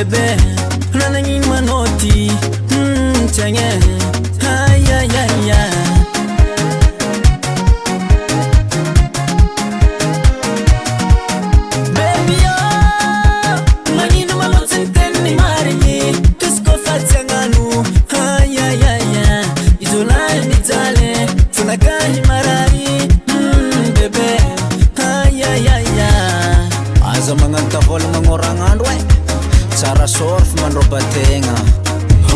bebe nanangin manoti chanye ay ay ay ay baby oh mangin malotin tenni marini kisko fatsanganu ay ay ay ay izolai mitale funakani marari bebe ay ay ay ay aza manganta vol mangorangandro ay Sara sorf manrobategna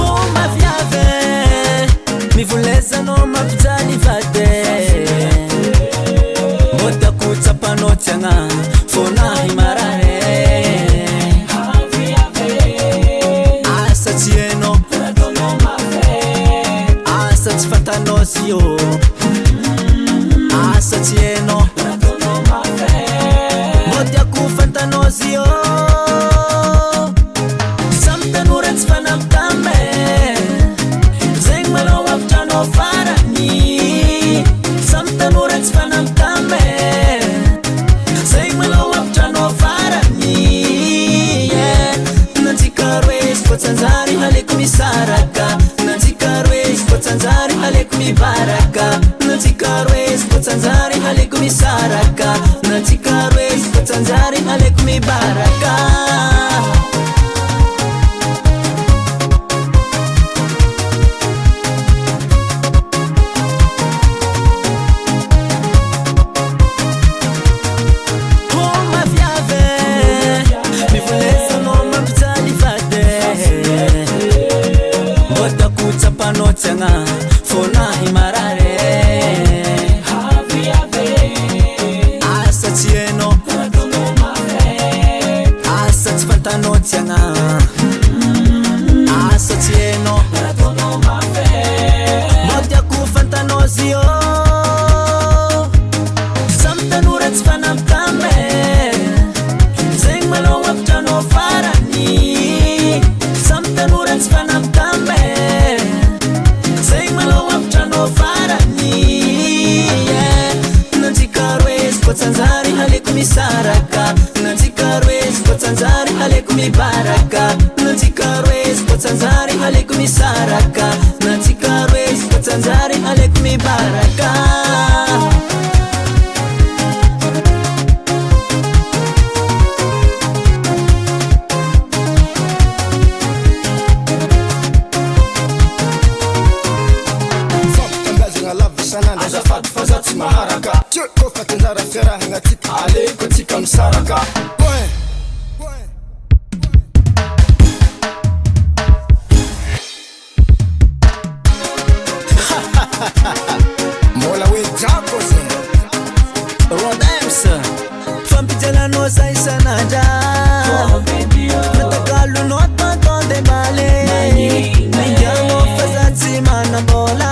Oh mafiave Mivuleza no mapitani vate Moda kutsapano tianga Fona himarare Asa tieno Asa tfatanosio Asa tieno Moda kufantanosio Tanzari alaikum saraka Nazikarwes kwa Tanzari alaikum baraka Nazikarwes kwa Tanzari alaikum saraka Nazikarwes kwa Tanzari alaikum baraka Tanga fona himarare Asa tieno Asa tfantano tianga Asa tieno Motia kufantano zio Samtanura tfanam kame Zeng malo waptano farani Samtanura tfanam kame Tanzari alaikum saraka Nazikarwes kwa Tanzari alaikum baraka Nazikarwes kwa Tanzari alaikum saraka Nazikarwes kwa Tanzari alaikum baraka Azafat fazati maharaka Tiko fatanzara fera hinga tika Aliko tika msaraka Mola we jako se Rodemsa Fampitela no saisa nada Natakalu nota konde male Ninjamo fazati manabola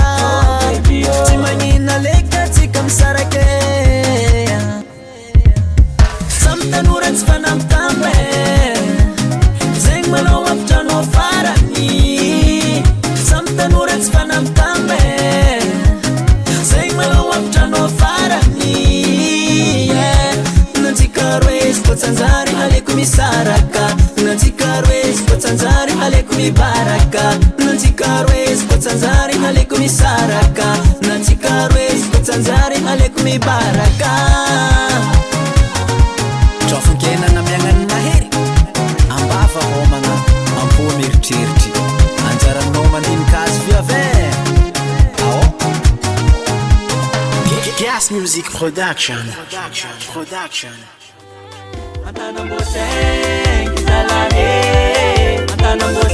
Timanyina leka tika msarake Samtanurats fanam tambe Zeng malo waptano farani Samtanurats fanam tambe Zeng malo waptano farani Nazikarwes kwa Tanzari alaikum saraka Nazikarwes kwa Tanzari alaikum baraka Nazikarwes kwa Tanzari alaikum saraka Nazikarwes kwa Tanzari alaikum baraka Trofunkena na miangan maheri Ambafa homanga Ampo mirtirti Anjara noman din kazi viave Ao Gas Music Production Atanamboseng kizalane Atanamboseng